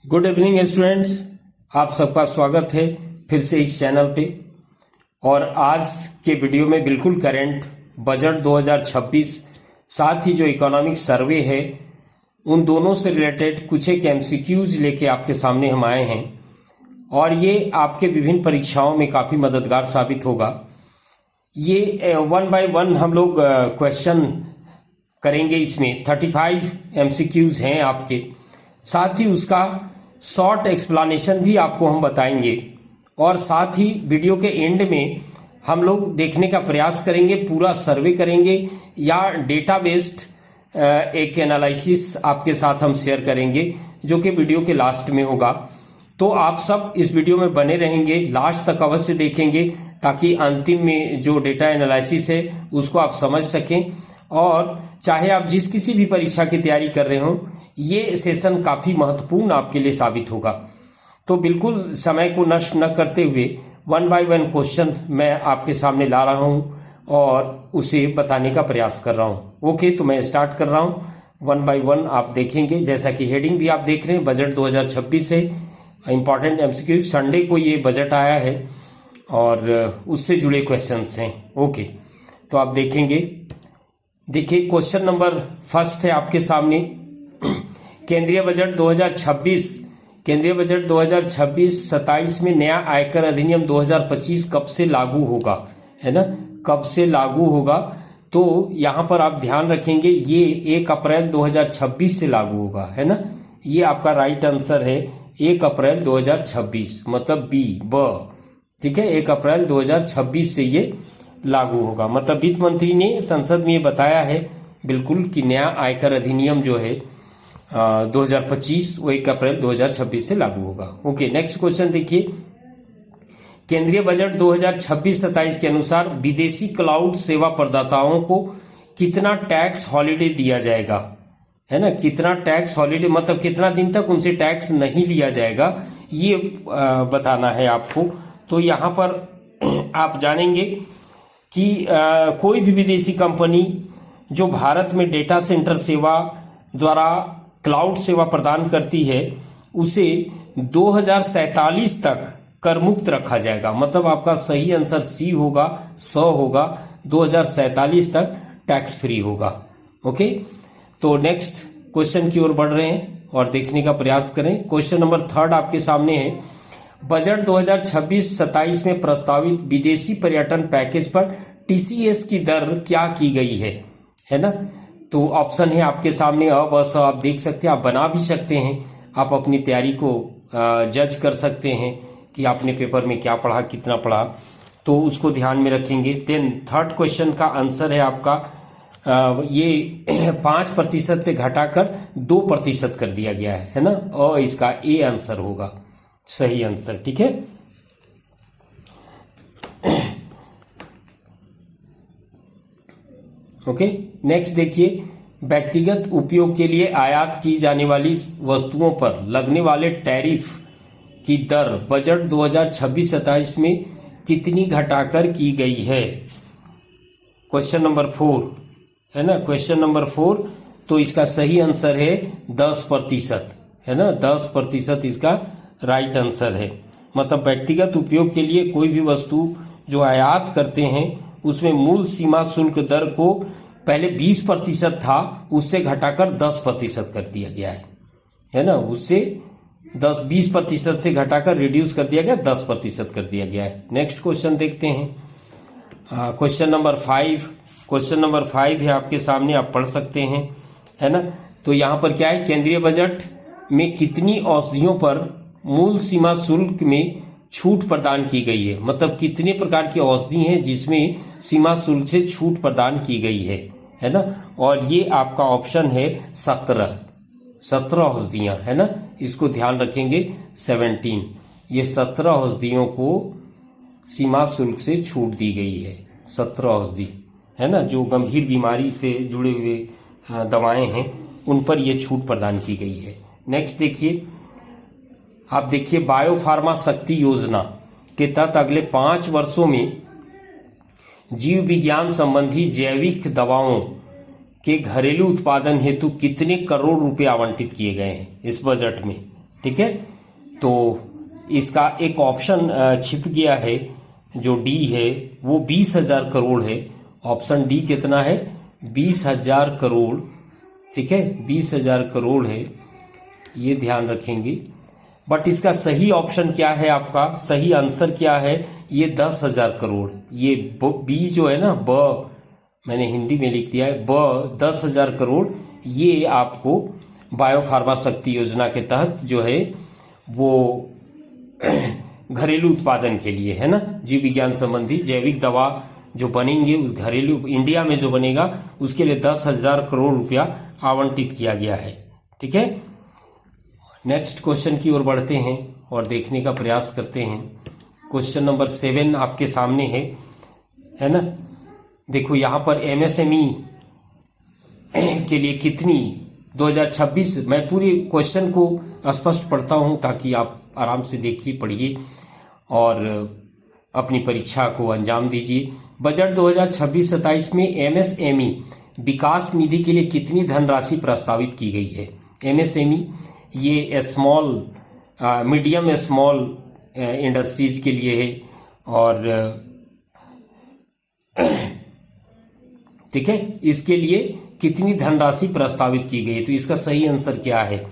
Good evening students, आप सबका स्वागत है फिर से इस चैनल पे। और आज के वीडियो में बिल्कुल करंट बजट 2026 साथ ही जो इकोनॉमिक सर्वे है उन दोनों से रिलेटेड कुछ एक एमसीक्यूज लेके आपके सामने हम आए हैं और ये आपके विभिन्न परीक्षाओं में काफ़ी मददगार साबित होगा। ये वन बाय वन हम लोग क्वेश्चन करेंगे। इसमें 35 एमसीक्यूज हैं आपके, साथ ही उसका शॉर्ट एक्सप्लेनेशन भी आपको हम बताएंगे और साथ ही वीडियो के एंड में हम लोग देखने का प्रयास करेंगे, पूरा सर्वे करेंगे या डेटा बेस्ड एक एनालिसिस आपके साथ हम शेयर करेंगे जो कि वीडियो के लास्ट में होगा। तो आप सब इस वीडियो में बने रहेंगे, लास्ट तक अवश्य देखेंगे ताकि अंतिम में जो डेटा एनालिसिस है उसको आप समझ सकें। और चाहे आप जिस किसी भी परीक्षा की तैयारी कर रहे हो, ये सेशन काफ़ी महत्वपूर्ण आपके लिए साबित होगा। तो बिल्कुल समय को नष्ट न करते हुए वन बाय वन क्वेश्चन मैं आपके सामने ला रहा हूँ और उसे बताने का प्रयास कर रहा हूँ। ओके, तो मैं स्टार्ट कर रहा हूँ। वन बाय वन आप देखेंगे, जैसा कि हेडिंग भी आप देख रहे हैं, बजट 2026 है। इंपॉर्टेंट एमसीक्यू, संडे को ये बजट आया है और उससे जुड़े क्वेश्चंस हैं। ओके, तो आप देखेंगे। देखिए, क्वेश्चन नंबर फर्स्ट है आपके सामने। केंद्रीय बजट 2026-27 में नया आयकर अधिनियम 2025 कब से लागू होगा, है ना? कब से लागू होगा? तो यहाँ पर आप ध्यान रखेंगे ये 1 अप्रैल 2026 से लागू होगा, है ना? ये आपका राइट आंसर है, 1 अप्रैल 2026, मतलब ब। ठीक है, 1 अप्रैल 2026 से ये लागू होगा। मतलब वित्त मंत्री ने संसद में ये बताया है बिल्कुल कि नया आयकर अधिनियम जो है 2025 वो 1 अप्रैल 2026 से लागू होगा। ओके, नेक्स्ट क्वेश्चन देखिए। केंद्रीय बजट 2026-27 के अनुसार विदेशी क्लाउड सेवा प्रदाताओं को कितना टैक्स हॉलिडे दिया जाएगा, है ना? कितना टैक्स हॉलिडे मतलब कितना दिन तक उनसे टैक्स नहीं लिया जाएगा, ये बताना है आपको। तो यहाँ पर आप जानेंगे कि कोई भी विदेशी कंपनी जो भारत में डेटा सेंटर सेवा द्वारा क्लाउड सेवा प्रदान करती है उसे 2047 तक कर मुक्त रखा जाएगा। मतलब आपका सही आंसर सी होगा, 100 होगा, 2047 तक टैक्स फ्री होगा। ओके, तो नेक्स्ट क्वेश्चन की ओर बढ़ रहे हैं और देखने का प्रयास करें। क्वेश्चन नंबर 3 आपके सामने है। बजट 2026-27 में प्रस्तावित विदेशी पर्यटन पैकेज पर टीसीएस की दर क्या की गई है ना? तो ऑप्शन है आपके सामने अ, ब, स। आप देख सकते हैं, आप बना भी सकते हैं, आप अपनी तैयारी को जज कर सकते हैं कि आपने पेपर में क्या पढ़ा, कितना पढ़ा, तो उसको ध्यान में रखेंगे। देन थर्ड क्वेश्चन का आंसर है आपका ये 5% से घटाकर 2% कर दिया गया है ना? और इसका ए आंसर होगा सही आंसर। ठीक है, ओके, नेक्स्ट देखिए। व्यक्तिगत उपयोग के लिए आयात की जाने वाली वस्तुओं पर लगने वाले टैरिफ की दर बजट 2026-27 में कितनी घटाकर की गई है? क्वेश्चन नंबर 4 है ना? क्वेश्चन नंबर 4, तो इसका सही आंसर है 10%, है ना? 10% इसका राइट आंसर है। मतलब व्यक्तिगत उपयोग के लिए कोई भी वस्तु जो आयात करते हैं उसमें मूल सीमा शुल्क दर को पहले 20% था, उससे घटाकर 10% कर दिया गया है ना? उससे 20% से घटाकर रिड्यूस कर दिया गया, 10% कर दिया गया है। नेक्स्ट क्वेश्चन देखते हैं। Question number 5। क्वेश्चन नंबर 5 है आपके सामने, आप पढ़ सकते हैं, है ना? तो यहाँ पर क्या है, केंद्रीय बजट में कितनी औषधियों पर मूल सीमा शुल्क में छूट प्रदान की गई है? मतलब कितने प्रकार की औषधि हैं जिसमें सीमा शुल्क से छूट प्रदान की गई है ना? और ये आपका ऑप्शन है 17 औषधियां, है ना? इसको ध्यान रखेंगे, 17, ये 17 औषधियों को सीमा शुल्क से छूट दी गई है। 17 औषधि, है ना, जो गंभीर बीमारी से जुड़े हुए दवाएं हैं उन पर यह छूट प्रदान की गई है। नेक्स्ट देखिए, आप देखिए, बायोफार्मा शक्ति योजना के तहत अगले 5 वर्षों में जीव विज्ञान संबंधी जैविक दवाओं के घरेलू उत्पादन हेतु कितने करोड़ रुपए आवंटित किए गए हैं इस बजट में? ठीक है, तो इसका एक ऑप्शन छिप गया है जो डी है वो 20,000 करोड़ है। ऑप्शन डी कितना है? 20,000 करोड़। ठीक है, 20,000 करोड़ है, ये ध्यान रखेंगे। बट इसका सही ऑप्शन क्या है? आपका सही आंसर क्या है? ये 10,000 करोड़। ये बी जो है ना, ब मैंने हिंदी में लिख दिया है, ब 10,000 करोड़। ये आपको बायोफार्मा शक्ति योजना के तहत जो है वो घरेलू उत्पादन के लिए है ना, जीव विज्ञान संबंधी जैविक दवा जो बनेंगे उस घरेलू इंडिया में जो बनेगा उसके लिए 10,000 करोड़ रुपया आवंटित किया गया है। ठीक है, नेक्स्ट क्वेश्चन की ओर बढ़ते हैं और देखने का प्रयास करते हैं। क्वेश्चन नंबर 7 आपके सामने है ना। देखो यहाँ पर एमएसएमई के लिए कितनी 2026, मैं पूरे क्वेश्चन को स्पष्ट पढ़ता हूँ ताकि आप आराम से देखिए, पढ़िए और अपनी परीक्षा को अंजाम दीजिए। बजट 2026-27 में एमएसएमई विकास निधि के लिए कितनी धनराशि प्रस्तावित की गई है? एमएसएमई ये स्मॉल मीडियम स्मॉल इंडस्ट्रीज के लिए है और ठीक है, इसके लिए कितनी धनराशि प्रस्तावित की गई है? तो इसका सही आंसर क्या है?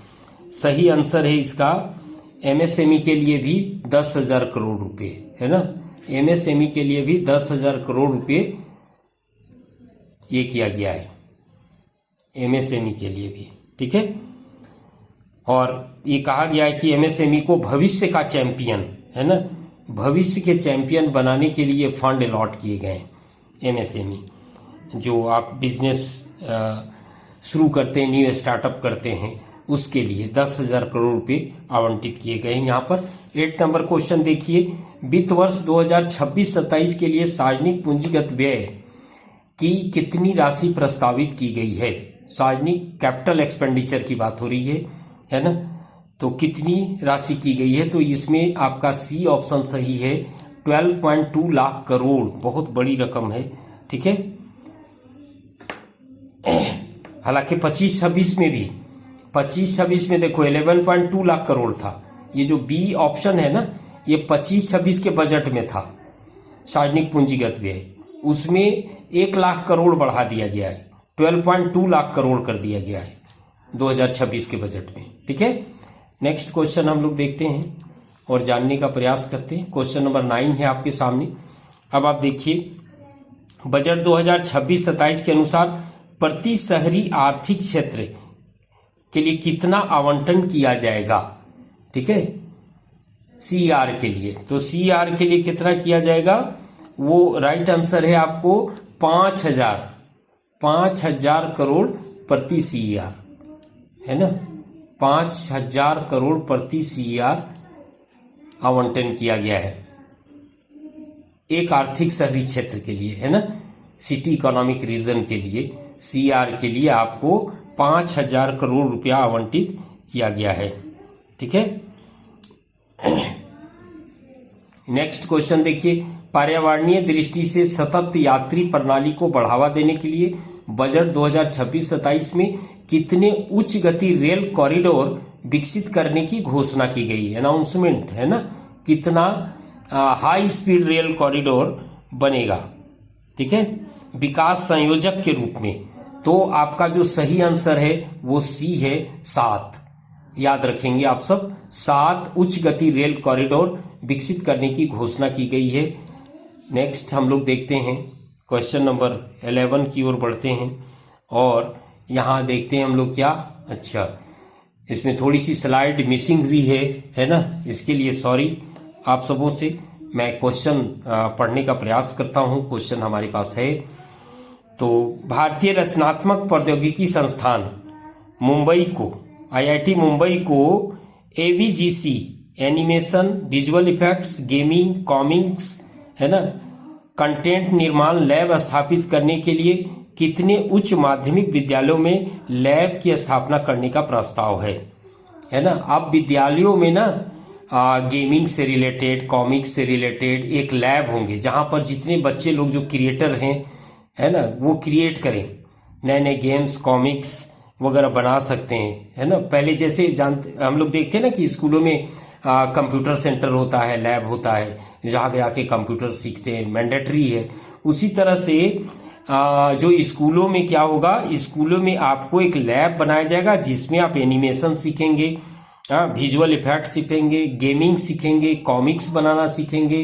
सही आंसर है इसका एमएसएमई के लिए भी 10,000 करोड़ रुपए है ना। एमएसएमई के लिए भी 10,000 करोड़ रुपए ये किया गया है एमएसएमई के लिए भी। ठीक है, और ये कहा गया है कि एमएसएमई को भविष्य का चैंपियन है ना, भविष्य के चैंपियन बनाने के लिए फंड अलॉट किए गए हैं। एमएसएमई जो आप बिजनेस शुरू करते हैं, न्यू स्टार्टअप करते हैं, उसके लिए 10,000 करोड़ रुपए आवंटित किए गए हैं। यहाँ पर 8 नंबर क्वेश्चन देखिए, वित्त वर्ष 2026-27 के लिए सार्वजनिक पूंजीगत व्यय की कितनी राशि प्रस्तावित की गई है? सार्वजनिक कैपिटल एक्सपेंडिचर की बात हो रही है ना, तो कितनी राशि की गई है? तो इसमें आपका सी ऑप्शन सही है, 12.2 लाख करोड़। बहुत बड़ी रकम है। ठीक है, हालांकि 25-26 में भी 25-26 में देखो 11.2 लाख करोड़ था। ये जो बी ऑप्शन है ना, ये 25-26 के बजट में था सार्वजनिक पूंजीगत व्यय, उसमें 1 लाख करोड़ बढ़ा दिया गया है, 12.2 लाख करोड़ कर दिया गया है 2026 के बजट में। ठीक है, नेक्स्ट क्वेश्चन हम लोग देखते हैं और जानने का प्रयास करते हैं। क्वेश्चन नंबर 9 है आपके सामने। अब आप देखिए, बजट 2026-27 के अनुसार प्रति शहरी आर्थिक क्षेत्र के लिए कितना आवंटन किया जाएगा? ठीक है, सीआर के लिए, तो सीआर के लिए कितना किया जाएगा? वो राइट आंसर है आपको 5,000 करोड़ प्रति सीआर है ना, 5,000 करोड़ प्रति सीआर आवंटन किया गया है एक आर्थिक शहरी क्षेत्र के लिए है ना, सिटी इकोनॉमिक रीजन के लिए सीआर के लिए आपको 5,000 करोड़ रुपया आवंटित किया गया है। ठीक है, नेक्स्ट क्वेश्चन देखिए, पर्यावरणीय दृष्टि से सतत यात्री प्रणाली को बढ़ावा देने के लिए बजट 2026-27 में कितने उच्च गति रेल कॉरिडोर विकसित करने की घोषणा की गई है? अनाउंसमेंट है ना, कितना हाई स्पीड रेल कॉरिडोर बनेगा? ठीक है, विकास संयोजक के रूप में। तो आपका जो सही आंसर है वो सी है, 7। याद रखेंगे आप सब, 7 उच्च गति रेल कॉरिडोर विकसित करने की घोषणा की गई है। नेक्स्ट हम लोग देखते हैं, क्वेश्चन नंबर 11 की ओर बढ़ते हैं और यहाँ देखते हैं हम लोग क्या, अच्छा इसमें थोड़ी सी स्लाइड मिसिंग हुई है ना, इसके लिए सॉरी आप सबों से। मैं क्वेश्चन पढ़ने का प्रयास करता हूँ। क्वेश्चन हमारे पास है, तो भारतीय रचनात्मक प्रौद्योगिकी संस्थान मुंबई को, आईआईटी मुंबई को AVGC animation, visual effects, gaming, comics है ना, कंटेंट निर्माण लैब स्थापित करने के लिए कितने उच्च माध्यमिक विद्यालयों में लैब की स्थापना करने का प्रस्ताव है ना। अब विद्यालयों में ना गेमिंग से रिलेटेड, कॉमिक्स से रिलेटेड एक लैब होंगे जहां पर जितने बच्चे लोग जो क्रिएटर हैं है ना, वो क्रिएट करें नए नए गेम्स, कॉमिक्स वगैरह बना सकते हैं, है ना। पहले जैसे जानते हम लोग देखते हैं ना कि स्कूलों में कंप्यूटर सेंटर होता है, लैब होता है, जहाँ जाके कंप्यूटर सीखते हैं, मैंडेटरी है। उसी तरह से जो स्कूलों में क्या होगा, स्कूलों में आपको एक लैब बनाया जाएगा जिसमें आप एनिमेशन सीखेंगे, विजुअल इफेक्ट सीखेंगे, गेमिंग सीखेंगे, कॉमिक्स बनाना सीखेंगे,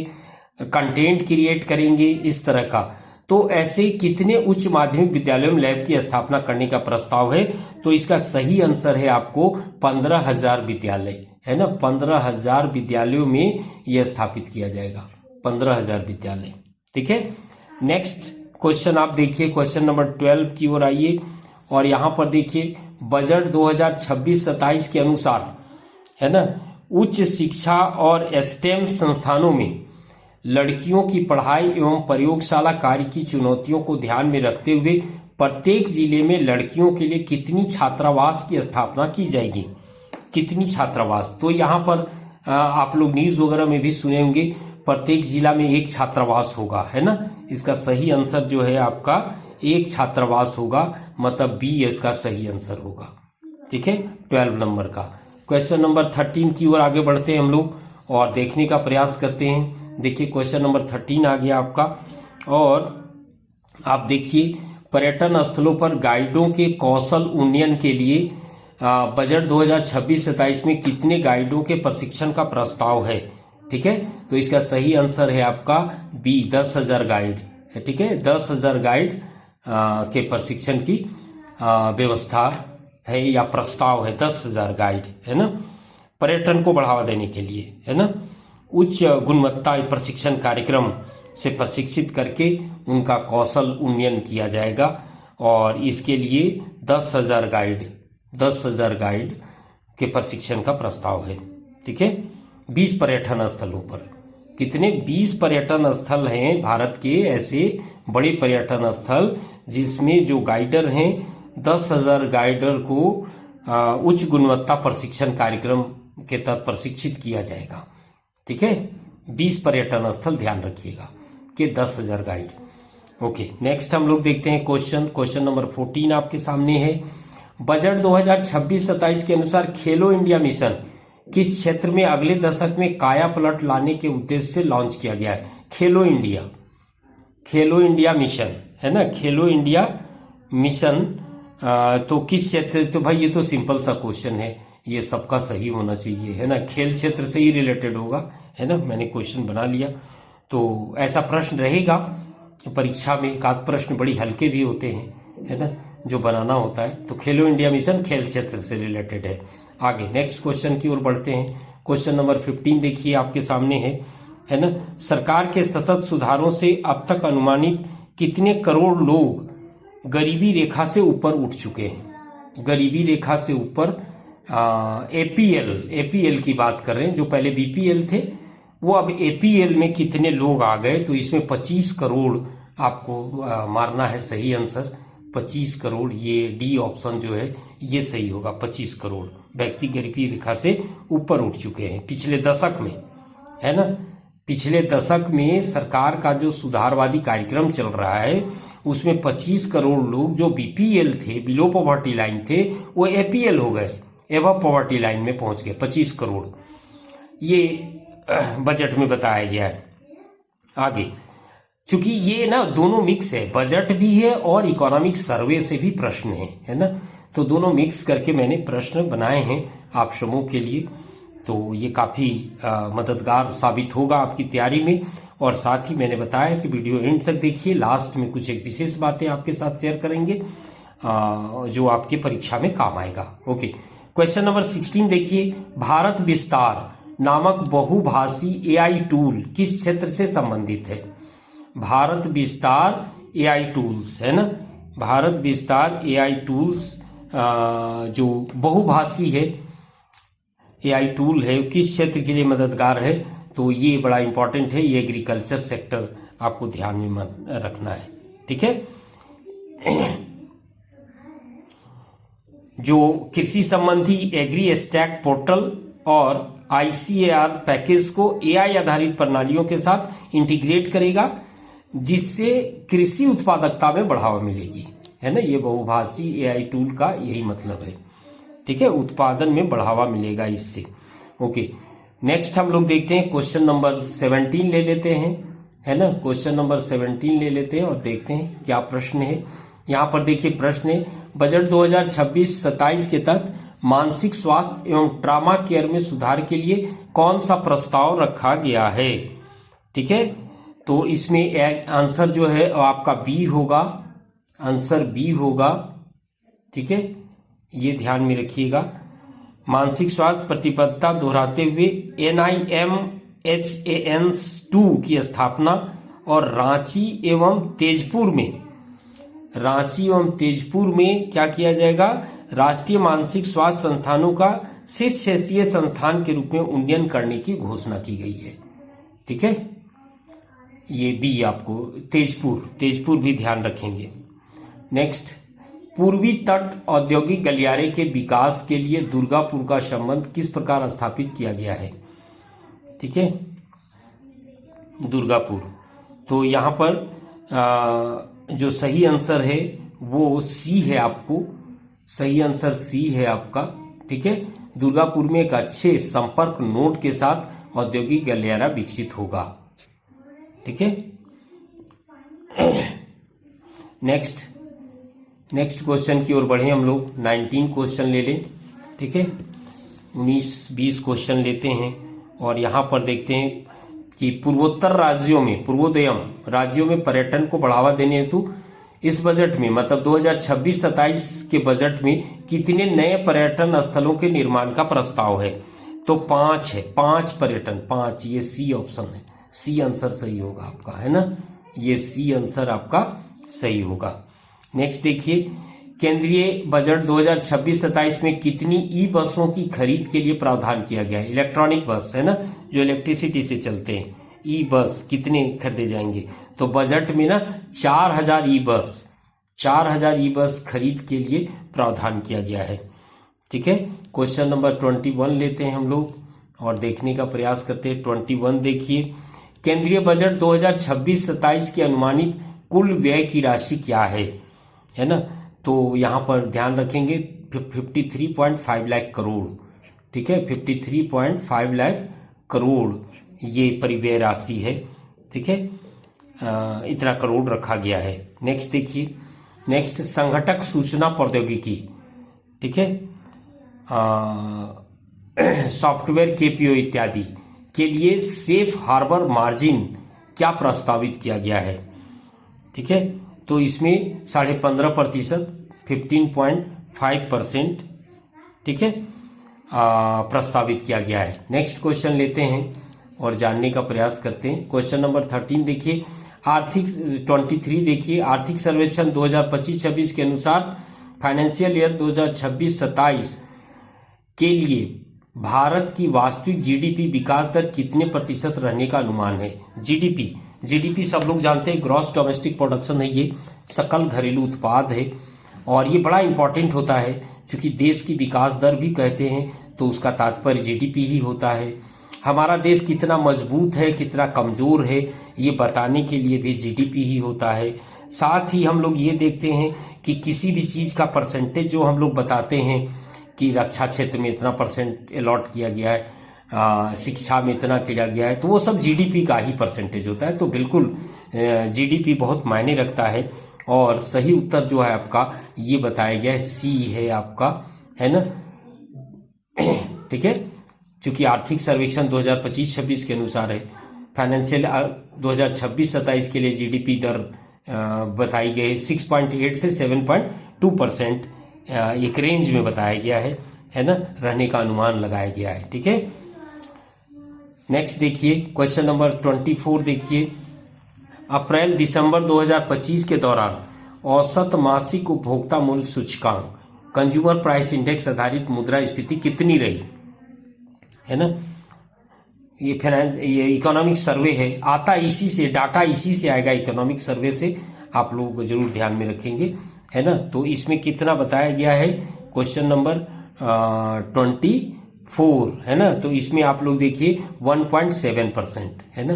कंटेंट क्रिएट करेंगे, इस तरह का। तो ऐसे कितने उच्च माध्यमिक विद्यालयों में लैब की स्थापना करने का प्रस्ताव है? तो इसका सही आंसर है आपको 15,000 विद्यालय, है ना। 15,000 विद्यालयों में यह स्थापित किया जाएगा, 15,000 विद्यालय। ठीक है, नेक्स्ट क्वेश्चन आप देखिए, क्वेश्चन नंबर 12 की ओर आइए। और यहां पर देखिए बजट 2026-27 के अनुसार, है ना, उच्च शिक्षा और स्टेम संस्थानों में लड़कियों की पढ़ाई एवं प्रयोगशाला कार्य की चुनौतियों को ध्यान में रखते हुए प्रत्येक जिले में लड़कियों के लिए कितनी छात्रावास की स्थापना की जाएगी? कितनी छात्रावास? तो यहाँ पर आप लोग न्यूज वगैरह में भी सुने होंगे, प्रत्येक जिला में एक छात्रावास होगा, है ना। इसका सही आंसर जो है आपका एक छात्रावास होगा, मतलब बी इसका सही आंसर होगा। ठीक है, 12 नंबर का। क्वेश्चन नंबर 13 की ओर आगे बढ़ते हैं हम लोग और देखने का प्रयास करते हैं। देखिए क्वेश्चन नंबर 13 आ गया आपका, और आप देखिए पर्यटन स्थलों पर गाइडों के कौशल उन्नयन के लिए बजट 2026-27 में कितने गाइडों के प्रशिक्षण का प्रस्ताव है? ठीक है, तो इसका सही आंसर है आपका बी, 10,000 गाइड है। ठीक है, 10,000 गाइड के प्रशिक्षण की व्यवस्था है या प्रस्ताव है, 10,000 गाइड, है ना, पर्यटन को बढ़ावा देने के लिए, है ना। उच्च गुणवत्ता प्रशिक्षण कार्यक्रम से प्रशिक्षित करके उनका कौशल उन्नयन किया जाएगा, और इसके लिए 10,000 गाइड के प्रशिक्षण का प्रस्ताव है। ठीक है, 20 पर्यटन स्थलों पर। कितने? 20 पर्यटन स्थल हैं भारत के, ऐसे बड़े पर्यटन स्थल जिसमें जो गाइडर हैं 10,000 गाइडर को उच्च गुणवत्ता प्रशिक्षण कार्यक्रम के तहत प्रशिक्षित किया जाएगा। ठीक है, 20 पर्यटन स्थल, ध्यान रखिएगा कि 10,000 गाइड। ओके, नेक्स्ट हम लोग देखते हैं क्वेश्चन नंबर 14 आपके सामने है। बजट 2026-27 के अनुसार खेलो इंडिया मिशन किस क्षेत्र में अगले दशक में काया पलट लाने के उद्देश्य से लॉन्च किया गया है? खेलो इंडिया मिशन, है ना, खेलो इंडिया मिशन। तो किस क्षेत्र? तो भाई ये तो सिंपल सा क्वेश्चन है, ये सबका सही होना चाहिए, है ना, खेल क्षेत्र से ही रिलेटेड होगा, है ना। मैंने क्वेश्चन बना लिया, तो ऐसा प्रश्न रहेगा परीक्षा में। एक आध प्रश्न बड़ी हल्के भी होते हैं, है ना, जो बनाना होता है। तो खेलो इंडिया मिशन खेल क्षेत्र से रिलेटेड है। आगे नेक्स्ट क्वेश्चन की ओर बढ़ते हैं। क्वेश्चन नंबर 15 देखिए आपके सामने है ना। सरकार के सतत सुधारों से अब तक अनुमानित कितने करोड़ लोग गरीबी रेखा से ऊपर उठ चुके हैं? गरीबी रेखा से ऊपर, एपीएल की बात कर रहे हैं। जो पहले बीपीएल थे वो अब एपीएल में कितने लोग आ गए? तो इसमें 25 करोड़ आपको मारना है सही आंसर, 25 करोड़। ये डी ऑप्शन जो है ये सही होगा, 25 करोड़ व्यक्ति गरीबी रेखा से ऊपर उठ चुके हैं पिछले दशक में, है ना। पिछले दशक में सरकार का जो सुधारवादी कार्यक्रम चल रहा है उसमें 25 करोड़ लोग जो बीपीएल थे, बिलो पॉवर्टी लाइन थे, वो एपीएल हो गए, एबव पॉवर्टी लाइन में पहुंच गए 25 करोड़। ये बजट में बताया गया है। आगे, चूंकि ये ना दोनों मिक्स है, बजट भी है और इकोनॉमिक सर्वे से भी प्रश्न है ना, तो दोनों मिक्स करके मैंने प्रश्न बनाए हैं आप समूह के लिए। तो ये काफ़ी मददगार साबित होगा आपकी तैयारी में। और साथ ही मैंने बताया कि वीडियो एंड तक देखिए, लास्ट में कुछ एक विशेष बातें आपके साथ शेयर करेंगे जो आपके परीक्षा में काम आएगा। ओके, क्वेश्चन नंबर 16 देखिए। भारत विस्तार नामक बहुभाषी एआई टूल किस क्षेत्र से संबंधित है? भारत विस्तार एआई टूल्स, है ना, भारत विस्तार एआई टूल्स जो बहुभाषी है एआई टूल है, किस क्षेत्र के लिए मददगार है? तो ये बड़ा इंपॉर्टेंट है, ये एग्रीकल्चर सेक्टर आपको ध्यान में रखना है। ठीक है, जो कृषि संबंधी एग्री स्टैक पोर्टल और आईसीएआर पैकेज को एआई आधारित प्रणालियों के साथ इंटीग्रेट करेगा, जिससे कृषि उत्पादकता में बढ़ावा मिलेगी। है ना। ये बहुभाषी एआई टूल का यही मतलब है, ठीक है। उत्पादन में बढ़ावा मिलेगा इससे। ओके, नेक्स्ट हम लोग देखते हैं क्वेश्चन नंबर 17 ले लेते हैं, है ना। क्वेश्चन नंबर 17 ले लेते हैं और देखते हैं क्या प्रश्न है। यहाँ पर देखिए प्रश्न है, बजट 2026-27 के तहत मानसिक स्वास्थ्य एवं ट्रॉमा केयर में सुधार के लिए कौन सा प्रस्ताव रखा गया है, ठीक है। तो इसमें आंसर जो है आपका बी होगा, आंसर बी होगा, ठीक है। ये ध्यान में रखिएगा। मानसिक स्वास्थ्य प्रतिबद्धता दोहराते हुए NIMHANS2 की स्थापना और रांची एवं तेजपुर में क्या किया जाएगा, राष्ट्रीय मानसिक स्वास्थ्य संस्थानों का शीर्ष क्षेत्रीय संस्थान के रूप में उन्नयन करने की घोषणा की गई है, ठीक है। ये बी आपको तेजपुर भी ध्यान रखेंगे। नेक्स्ट, पूर्वी तट औद्योगिक गलियारे के विकास के लिए दुर्गापुर का संबंध किस प्रकार स्थापित किया गया है, ठीक है। दुर्गापुर, तो यहाँ पर जो सही आंसर है वो सी है, आपको सही आंसर सी है आपका, ठीक है। दुर्गापुर में एक अच्छे संपर्क नोड के साथ औद्योगिक गलियारा विकसित होगा, ठीक है। नेक्स्ट क्वेश्चन की ओर बढ़े हम लोग। 19 क्वेश्चन ले लें, ठीक है। 19-20 क्वेश्चन लेते हैं और यहाँ पर देखते हैं कि पूर्वोत्तर राज्यों में पर्यटन को बढ़ावा देने हेतु इस बजट में, मतलब 2026-27 के बजट में कितने नए पर्यटन स्थलों के निर्माण का प्रस्ताव है। तो 5 है, 5 पर्यटन, 5, ये सी ऑप्शन है, सी आंसर सही होगा आपका, है ना। ये सी आंसर आपका सही होगा। नेक्स्ट देखिए, केंद्रीय बजट 2026-27 में कितनी ई बसों की खरीद के लिए प्रावधान किया गया है। इलेक्ट्रॉनिक बस, है ना, जो इलेक्ट्रिसिटी से चलते हैं, ई बस कितने खरीदे जाएंगे। तो बजट में ना 4000 ई बस खरीद के लिए प्रावधान किया गया है, ठीक है। क्वेश्चन नंबर 21 लेते हैं हम लोग और देखने का प्रयास करते हैं। 21 देखिए, केंद्रीय बजट 2026-27 की अनुमानित कुल व्यय की राशि क्या है ना। तो यहाँ पर ध्यान रखेंगे 53.5 लाख करोड़, ठीक है। 53.5 लाख करोड़ ये परिव्यय राशि है, ठीक है। इतना करोड़ रखा गया है। नेक्स्ट देखिए, नेक्स्ट संगठक सूचना प्रौद्योगिकी, ठीक है, सॉफ्टवेयर केपीओ इत्यादि के लिए सेफ हार्बर मार्जिन क्या प्रस्तावित किया गया है, ठीक है। तो इसमें 15.5%, 15.5%, ठीक है, प्रस्तावित किया गया है। नेक्स्ट क्वेश्चन लेते हैं और जानने का प्रयास करते हैं। क्वेश्चन नंबर 13 देखिए, 23 देखिए, आर्थिक सर्वेक्षण 2025-26 के अनुसार फाइनेंशियल ईयर 2026-27 के लिए भारत की वास्तविक जीडीपी विकास दर कितने प्रतिशत रहने का अनुमान है। जीडीपी सब लोग जानते हैं, ग्रॉस डोमेस्टिक प्रोडक्शन है, ये सकल घरेलू उत्पाद है और ये बड़ा इंपॉर्टेंट होता है क्योंकि देश की विकास दर भी कहते हैं तो उसका तात्पर्य जीडीपी ही होता है। हमारा देश कितना मजबूत है, कितना कमजोर है, ये बताने के लिए भी जीडीपी ही होता है। साथ ही हम लोग ये देखते हैं कि किसी भी चीज़ का परसेंटेज जो हम लोग बताते हैं कि रक्षा क्षेत्र में इतना परसेंट अलॉट किया गया है, शिक्षा में इतना किया गया है, तो वो सब जीडीपी का ही परसेंटेज होता है। तो बिल्कुल जीडीपी बहुत मायने रखता है और सही उत्तर जो है आपका ये बताया गया है, सी है आपका, है ना, ठीक है। चूंकि आर्थिक सर्वेक्षण 2025-26 के अनुसार है, फाइनेंशियल 2026-27 के लिए जीडीपी दर बताई गई 6.8 से 7.2%, एक रेंज में बताया गया है ना, रहने का अनुमान लगाया गया है, ठीक है। नेक्स्ट देखिए, क्वेश्चन नंबर 24 देखिए, अप्रैल दिसंबर 2025 के दौरान औसत मासिक उपभोक्ता मूल्य सूचकांक कंज्यूमर प्राइस इंडेक्स आधारित मुद्रास्फीति कितनी रही, है ना। ये इकोनॉमिक सर्वे है, आता इसी से, डाटा इसी से आएगा, इकोनॉमिक सर्वे से, आप लोग जरूर ध्यान में रखेंगे, है ना। तो इसमें कितना बताया गया है, क्वेश्चन नंबर 24, है ना। तो इसमें आप लोग देखिए 1.7%, है ना,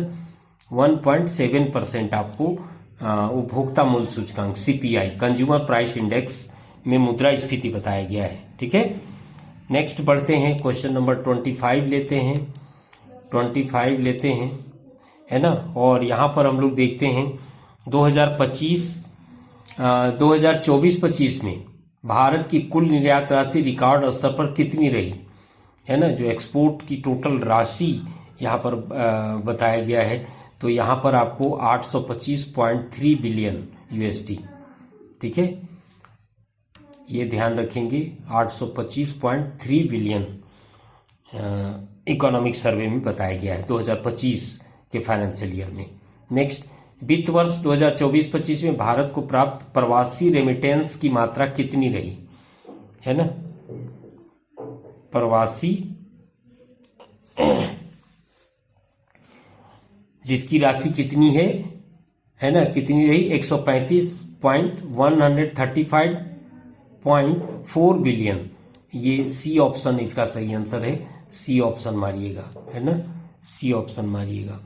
1.7% आपको उपभोक्ता मूल्य सूचकांक सीपीआई, कंज्यूमर प्राइस इंडेक्स में मुद्रास्फीति बताया गया है। ठीक है, नेक्स्ट बढ़ते हैं, क्वेश्चन नंबर 25 लेते हैं, 25 लेते हैं, है ना। और यहाँ पर हम लोग देखते हैं 2024-25 में भारत की कुल निर्यात राशि रिकॉर्ड स्तर पर कितनी रही, है ना। जो एक्सपोर्ट की टोटल राशि यहाँ पर बताया गया है, तो यहाँ पर आपको 825.3 बिलियन यूएसडी। ठीक है, ये ध्यान रखेंगे, 825.3 बिलियन इकोनॉमिक सर्वे में बताया गया है 2025 के फाइनेंशियल ईयर में। नेक्स्ट, वित्त वर्ष 2024-25 में भारत को प्राप्त प्रवासी रेमिटेंस की मात्रा कितनी रही, है ना। प्रवासी जिसकी राशि कितनी है ना, कितनी रही, 135.135.4 बिलियन। ये सी ऑप्शन इसका सही आंसर है, सी ऑप्शन मारिएगा, है ना, सी ऑप्शन मारिएगा।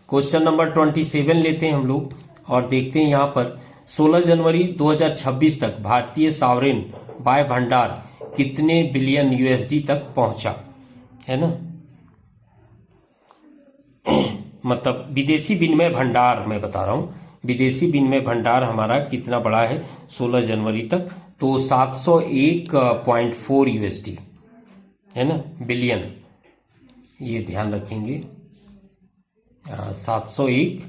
क्वेश्चन नंबर 27 लेते हैं हम लोग और देखते हैं यहाँ पर 16 जनवरी 2026 तक भारतीय सॉवरेन बाय भंडार कितने बिलियन यूएसडी तक पहुंचा, है ना। मतलब विदेशी विनिमय भंडार मैं बता रहा हूं, विदेशी विनिमय भंडार हमारा कितना बड़ा है 16 जनवरी तक, तो 701.4 यूएसडी, है ना, बिलियन। ये ध्यान रखेंगे, 701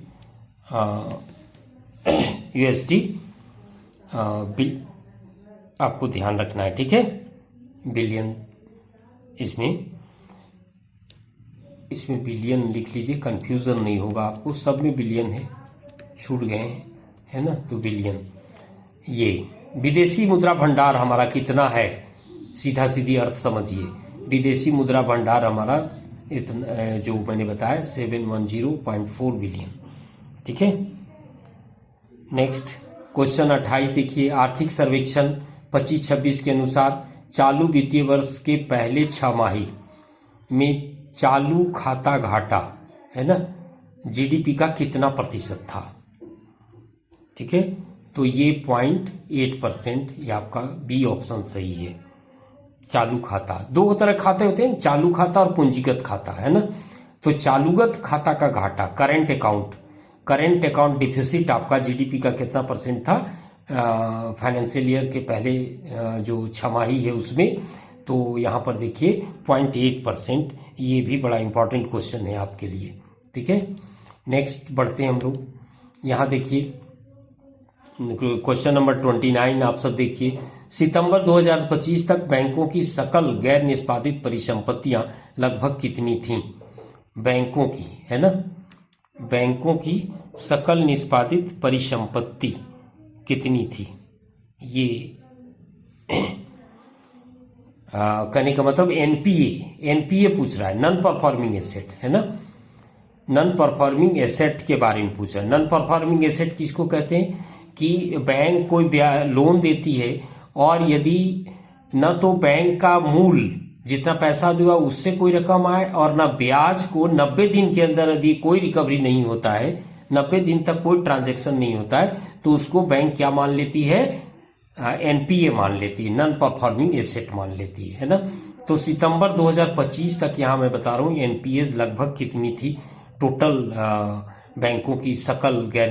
यूएसडी आपको ध्यान रखना है। ठीक है, बिलियन, इसमें बिलियन लिख लीजिए, कंफ्यूजन नहीं होगा आपको, सब में बिलियन है, छूट गए हैं, है ना, तो बिलियन। ये विदेशी मुद्रा भंडार हमारा कितना है, सीधा सीधी अर्थ समझिए, विदेशी मुद्रा भंडार हमारा इतना जो मैंने बताया 710.4 बिलियन। ठीक है, नेक्स्ट क्वेश्चन 28 देखिए, आर्थिक सर्वेक्षण 25-26 के अनुसार चालू वित्तीय वर्ष के पहले 6 माही में चालू खाता घाटा, है ना, जीडीपी का कितना प्रतिशत था। ठीक है, तो ये 0.8%, ये आपका बी ऑप्शन सही है। चालू खाता, दो तरह खाते होते हैं, चालू खाता और पूंजीगत खाता, है ना। तो चालूगत खाता का घाटा, करंट अकाउंट डिफिसिट आपका जीडीपी का कितना परसेंट था फाइनेंशियल ईयर के पहले जो छमाही है उसमें, तो यहाँ पर देखिए 0.8%। ये भी बड़ा इंपॉर्टेंट क्वेश्चन है आपके लिए। ठीक है, नेक्स्ट बढ़ते हैं हम लोग, यहाँ देखिए क्वेश्चन नंबर 29 आप सब देखिए, सितंबर 2025 तक बैंकों की सकल गैर निष्पादित परिसंपत्तियां लगभग कितनी थीं, बैंकों की, है ना, बैंकों की सकल निष्पादित परिसंपत्ति कितनी थी। ये कहने का मतलब एनपीए पूछ रहा है, नॉन परफॉर्मिंग एसेट, है ना, नॉन परफॉर्मिंग एसेट के बारे में पूछ रहा है। नॉन परफॉर्मिंग एसेट किसको कहते हैं कि बैंक कोई लोन देती है और यदि न तो बैंक का मूल जितना पैसा दिया उससे कोई रकम आए और न ब्याज को 90 दिन के अंदर यदि कोई रिकवरी नहीं होता है, 90 दिन तक कोई ट्रांजैक्शन नहीं होता है, तो उसको बैंक क्या मान लेती है, एनपीए मान लेती है, नॉन परफॉर्मिंग एसेट मान लेती है ना। तो सितंबर 2025 तक यहाँ मैं बता रहा हूँ एनपीएस लगभग कितनी थी, टोटल बैंकों की सकल गैर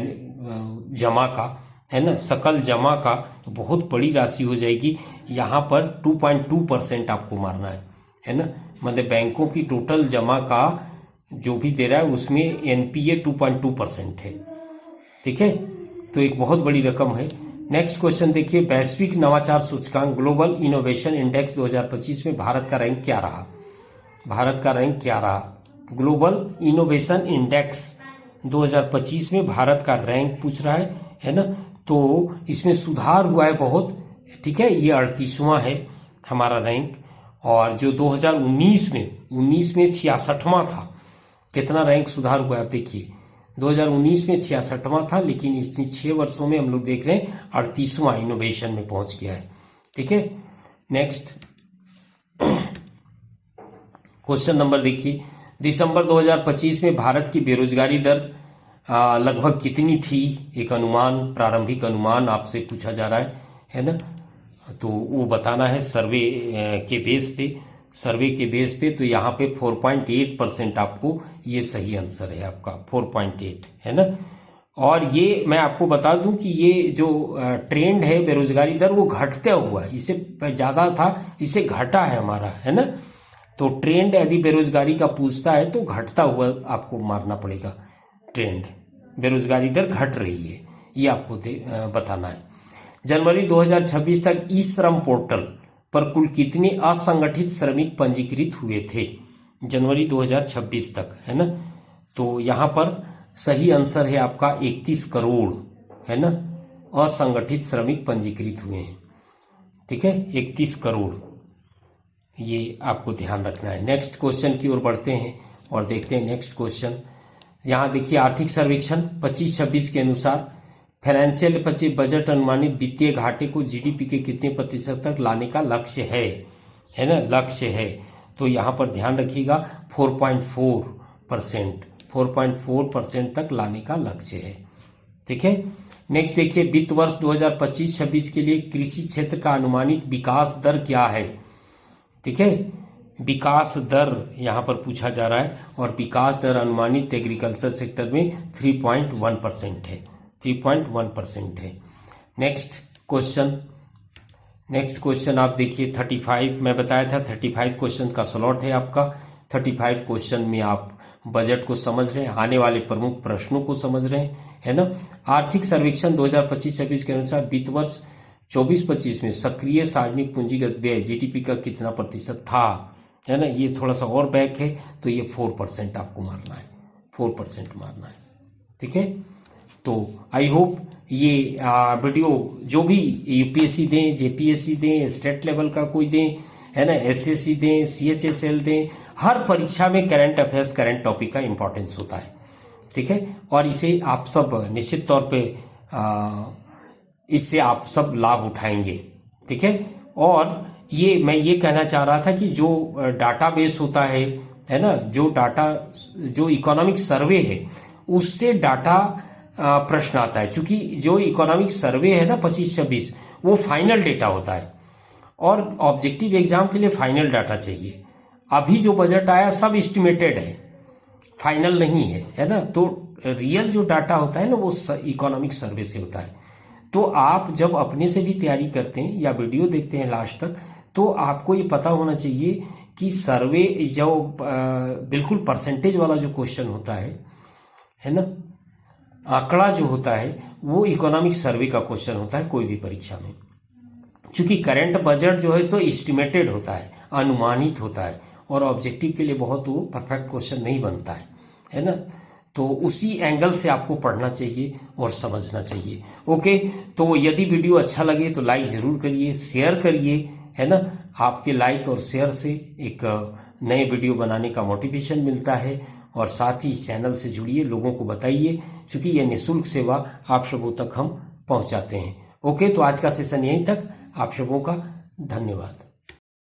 जमा का, है ना, सकल जमा का, तो बहुत बड़ी राशि हो जाएगी। यहाँ पर 2.2% आपको मारना है ना, मतलब बैंकों की टोटल जमा का जो भी दे रहा है उसमें एनपीए 2.2% है। ठीक है, तो एक बहुत बड़ी रकम है। नेक्स्ट क्वेश्चन देखिए, वैश्विक नवाचार सूचकांक ग्लोबल इनोवेशन इंडेक्स 2025 में भारत का रैंक क्या रहा, भारत का रैंक क्या रहा, ग्लोबल इनोवेशन इंडेक्स 2025 में भारत का रैंक पूछ रहा है ना। तो इसमें सुधार हुआ है बहुत, ठीक है, ये 38वां है हमारा रैंक, और जो 2019 में 66वां था। कितना रैंक सुधार हुआ है आप देखिए, 2019 में 66वां था, लेकिन इस 6 वर्षों में हम लोग देख रहे हैं 38वां इनोवेशन में पहुंच गया है। ठीक है, नेक्स्ट क्वेश्चन नंबर देखिए, दिसंबर 2025 में भारत की बेरोजगारी दर लगभग कितनी थी, एक अनुमान, प्रारंभिक अनुमान आपसे पूछा जा रहा है ना। तो वो बताना है सर्वे के बेस पे, सर्वे के बेस पे। तो यहाँ पे 4.8% आपको, ये सही आंसर है आपका 4.8, है ना। और ये मैं आपको बता दूं कि ये जो ट्रेंड है बेरोजगारी दर, वो घटते हुआ, इससे ज़्यादा था, इससे घटा है हमारा, है ना। तो ट्रेंड यदि बेरोजगारी का पूछता है तो घटता हुआ आपको मारना पड़ेगा, ट्रेंड बेरोजगारी दर घट रही है, ये आपको बताना है। जनवरी 2026 तक ई श्रम पोर्टल पर कुल कितने असंगठित श्रमिक पंजीकृत हुए थे? जनवरी 2026 तक, है ना। तो यहाँ पर सही आंसर है आपका 31 करोड़, है ना, असंगठित श्रमिक पंजीकृत हुए हैं। ठीक है, 31 करोड़, ये आपको ध्यान रखना है। नेक्स्ट क्वेश्चन की ओर बढ़ते हैं और देखते हैं नेक्स्ट क्वेश्चन। यहाँ देखिए, आर्थिक सर्वेक्षण 25-26 के अनुसार फाइनेंशियल बजट अनुमानित वित्तीय घाटे को जीडीपी के कितने प्रतिशत तक लाने का लक्ष्य है ना, लक्ष्य है। तो यहाँ पर ध्यान रखिएगा 4.4%, 4.4% तक लाने का लक्ष्य है। ठीक है, नेक्स्ट देखिए, वित्त वर्ष 2025-26 के लिए कृषि क्षेत्र का अनुमानित विकास दर क्या है? ठीक है, विकास दर यहाँ पर पूछा जा रहा है, और विकास दर अनुमानित एग्रीकल्चर सेक्टर में 3.1% है, 3.1% है। नेक्स्ट क्वेश्चन आप देखिए 35, मैं बताया था 35 क्वेश्चन का स्लॉट है आपका। 35 क्वेश्चन में आप बजट को समझ रहे हैं, आने वाले प्रमुख प्रश्नों को समझ रहे हैं, है ना। आर्थिक सर्वेक्षण 2025-26 के अनुसार वित्त वर्ष 24-25 में सक्रिय सार्वजनिक पूंजीगत व्यय जीडीपी का कितना प्रतिशत था, है ना। ये थोड़ा सा और बैक है, तो ये 4% आपको मारना है, 4% मारना है। ठीक है, तो आई होप ये वीडियो जो भी यूपीएससी दें, जेपीएससी दें, स्टेट लेवल का कोई दें, है ना, एसएससी दें, सीएचएसएल दें, हर परीक्षा में करंट अफेयर्स, करंट टॉपिक का इंपॉर्टेंस होता है। ठीक है, और इसे आप सब निश्चित तौर पे इससे आप सब लाभ उठाएंगे। ठीक है, और ये मैं ये कहना चाह रहा था कि जो डाटाबेस होता है ना, जो डाटा, जो इकोनॉमिक सर्वे है, उससे डाटा प्रश्न आता है। क्योंकि जो इकोनॉमिक सर्वे है ना 25-26, वो फाइनल डेटा होता है, और ऑब्जेक्टिव एग्जाम के लिए फाइनल डाटा चाहिए। अभी जो बजट आया सब एस्टिमेटेड है, फाइनल नहीं है ना। तो रियल जो डाटा होता है ना, वो इकोनॉमिक सर्वे से होता है। तो आप जब अपने से भी तैयारी करते हैं या वीडियो देखते हैं लास्ट तक, तो आपको ये पता होना चाहिए कि सर्वे जो बिल्कुल परसेंटेज वाला जो क्वेश्चन होता है ना, आंकड़ा जो होता है, वो इकोनॉमिक सर्वे का क्वेश्चन होता है कोई भी परीक्षा में। क्योंकि करंट बजट जो है तो एस्टिमेटेड होता है, अनुमानित होता है, और ऑब्जेक्टिव के लिए बहुत वो परफेक्ट क्वेश्चन नहीं बनता है ना। तो उसी एंगल से आपको पढ़ना चाहिए और समझना चाहिए। ओके, तो यदि वीडियो अच्छा लगे तो लाइक जरूर करिए, शेयर करिए, है ना। आपके लाइक और शेयर से एक नए वीडियो बनाने का मोटिवेशन मिलता है, और साथ ही इस चैनल से जुड़िए, लोगों को बताइए, क्योंकि यह निःशुल्क सेवा आप सबों तक हम पहुंचाते हैं। ओके, तो आज का सेशन यहीं तक। आप सबों का धन्यवाद।